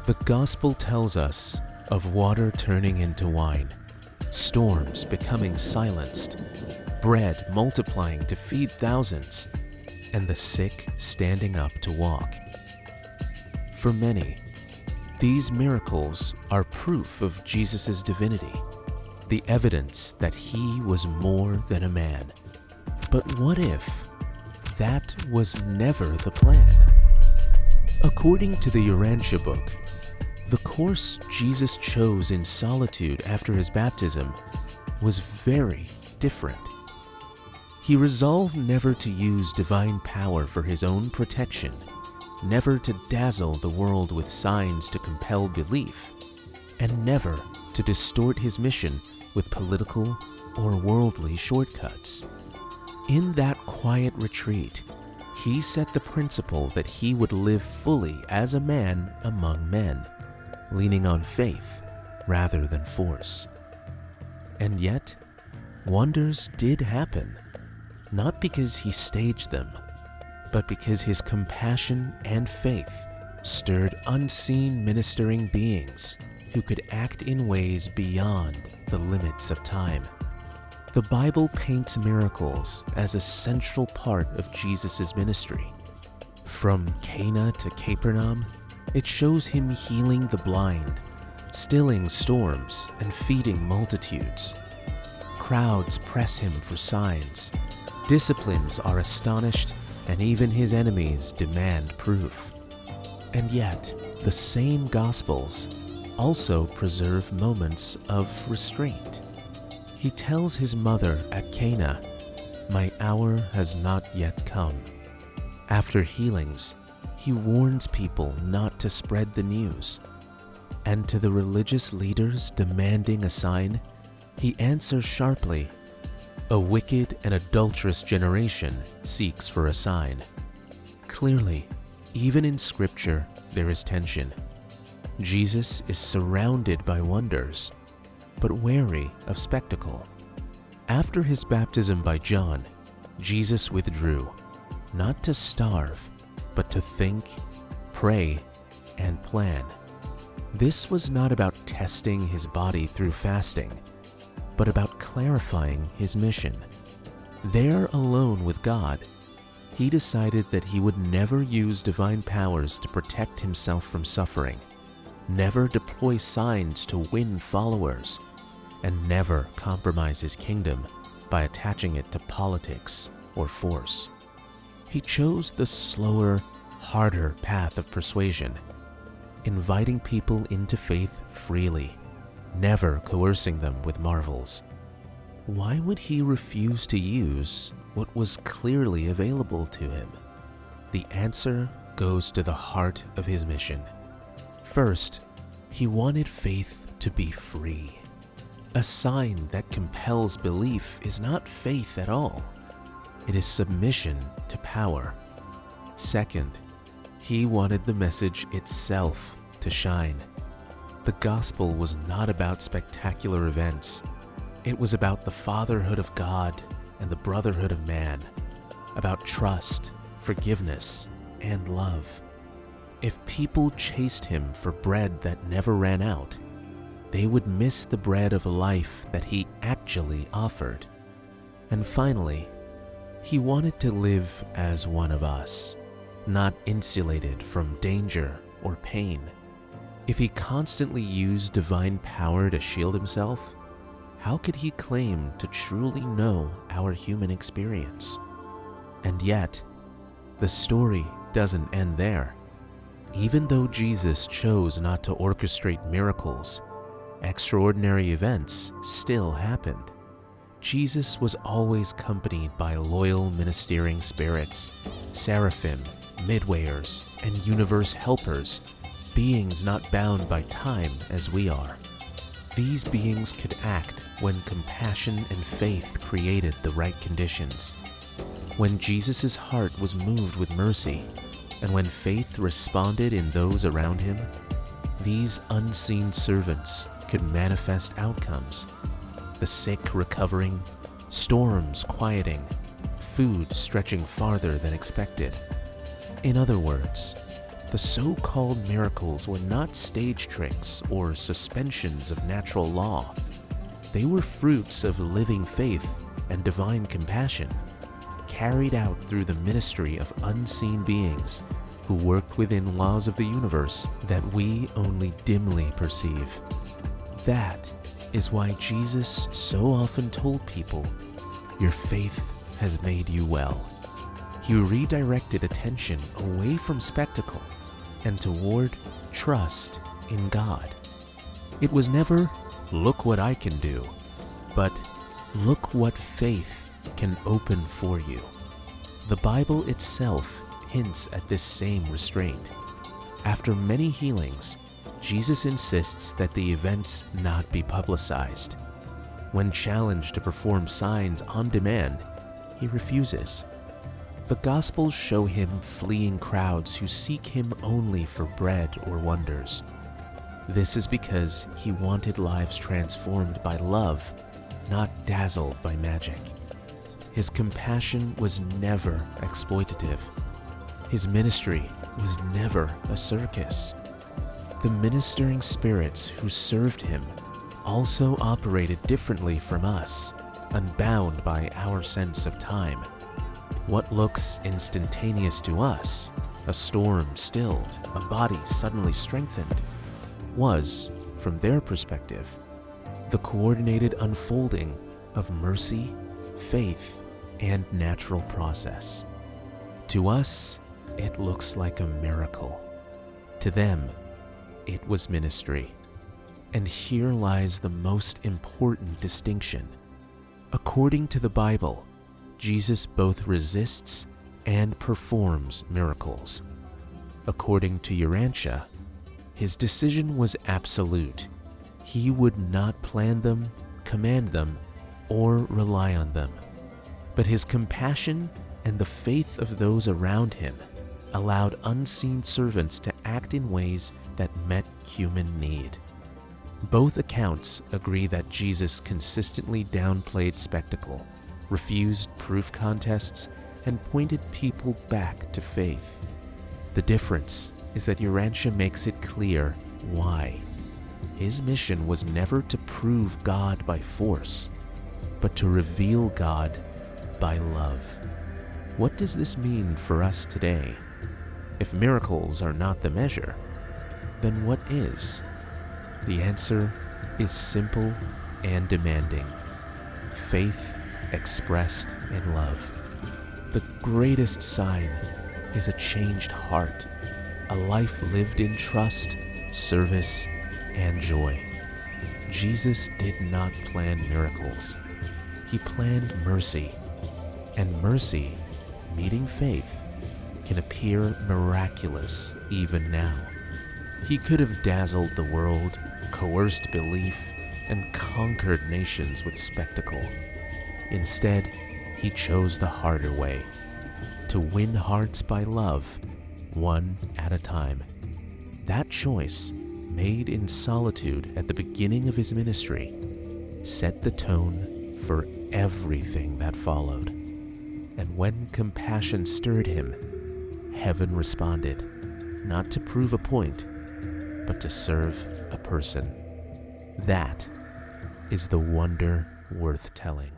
The gospel tells us of water turning into wine, storms becoming silenced, bread multiplying to feed thousands, and the sick standing up to walk. For many, these miracles are proof of Jesus' divinity, the evidence that he was more than a man. But what if that was never the plan? According to the Urantia book, the course Jesus chose in solitude after his baptism was very different. He resolved never to use divine power for his own protection, never to dazzle the world with signs to compel belief, and never to distort his mission with political or worldly shortcuts. In that quiet retreat, he set the principle that he would live fully as a man among men, leaning on faith rather than force. And yet, wonders did happen, not because he staged them, but because his compassion and faith stirred unseen ministering beings who could act in ways beyond the limits of time. The Bible paints miracles as a central part of Jesus' ministry. From Cana to Capernaum, it shows him healing the blind, stilling storms, and feeding multitudes. Crowds press him for signs. Disciplines are astonished, and even his enemies demand proof. And yet, the same Gospels also preserve moments of restraint. He tells his mother at Cana, "My hour has not yet come." After healings, he warns people not to spread the news. And to the religious leaders demanding a sign, he answers sharply, "A wicked and adulterous generation seeks for a sign." Clearly, even in Scripture, there is tension. Jesus is surrounded by wonders, but wary of spectacle. After his baptism by John, Jesus withdrew, not to starve, but to think, pray, and plan. This was not about testing his body through fasting, but about clarifying his mission. There alone with God, he decided that he would never use divine powers to protect himself from suffering, never deploy signs to win followers, and never compromise his kingdom by attaching it to politics or force. He chose the slower, harder path of persuasion, inviting people into faith freely, never coercing them with marvels. Why would he refuse to use what was clearly available to him? The answer goes to the heart of his mission. First, he wanted faith to be free. A sign that compels belief is not faith at all. It is submission to power. Second, he wanted the message itself to shine. The gospel was not about spectacular events. It was about the fatherhood of God and the brotherhood of man, about trust, forgiveness, and love. If people chased him for bread that never ran out, they would miss the bread of life that he actually offered. And finally, he wanted to live as one of us, not insulated from danger or pain. If he constantly used divine power to shield himself, how could he claim to truly know our human experience? And yet, the story doesn't end there. Even though Jesus chose not to orchestrate miracles, extraordinary events still happened. Jesus was always accompanied by loyal ministering spirits, seraphim, midwayers, and universe helpers, beings not bound by time as we are. These beings could act when compassion and faith created the right conditions. When Jesus' heart was moved with mercy, and when faith responded in those around him, these unseen servants could manifest outcomes. The sick recovering, storms quieting, food stretching farther than expected. In other words, The so-called miracles were not stage tricks or suspensions of natural law. They were fruits of living faith and divine compassion, carried out through the ministry of unseen beings who worked within laws of the universe that we only dimly perceive. That is why Jesus so often told people, "Your faith has made you well." He redirected attention away from spectacle and toward trust in God. It was never, "Look what I can do," but "Look what faith can open for you." The Bible itself hints at this same restraint. After many healings, Jesus insists that the events not be publicized. When challenged to perform signs on demand, he refuses. The Gospels show him fleeing crowds who seek him only for bread or wonders. This is because he wanted lives transformed by love, not dazzled by magic. His compassion was never exploitative. His ministry was never a circus. The ministering spirits who served him also operated differently from us, unbound by our sense of time. What looks instantaneous to us, a storm stilled, a body suddenly strengthened, was, from their perspective, the coordinated unfolding of mercy, faith, and natural process. To us, it looks like a miracle. To them, it was ministry. And here lies the most important distinction. According to the Bible, Jesus both resists and performs miracles. According to Urantia, his decision was absolute. He would not plan them, command them, or rely on them. But his compassion and the faith of those around him allowed unseen servants to act in ways that met human need. Both accounts agree that Jesus consistently downplayed spectacle, refused proof contests, and pointed people back to faith. The difference is that Urantia makes it clear why. His mission was never to prove God by force, but to reveal God by love. What does this mean for us today? If miracles are not the measure, then what is? The answer is simple and demanding. Faith expressed in love. The greatest sign is a changed heart, a life lived in trust, service, and joy. Jesus did not plan miracles. He planned mercy, and mercy, meeting faith, can appear miraculous even now. He could have dazzled the world, coerced belief, and conquered nations with spectacle. Instead, he chose the harder way, to win hearts by love, one at a time. That choice, made in solitude at the beginning of his ministry, set the tone for everything that followed. And when compassion stirred him, heaven responded, not to prove a point, but to serve a person. That is the wonder worth telling.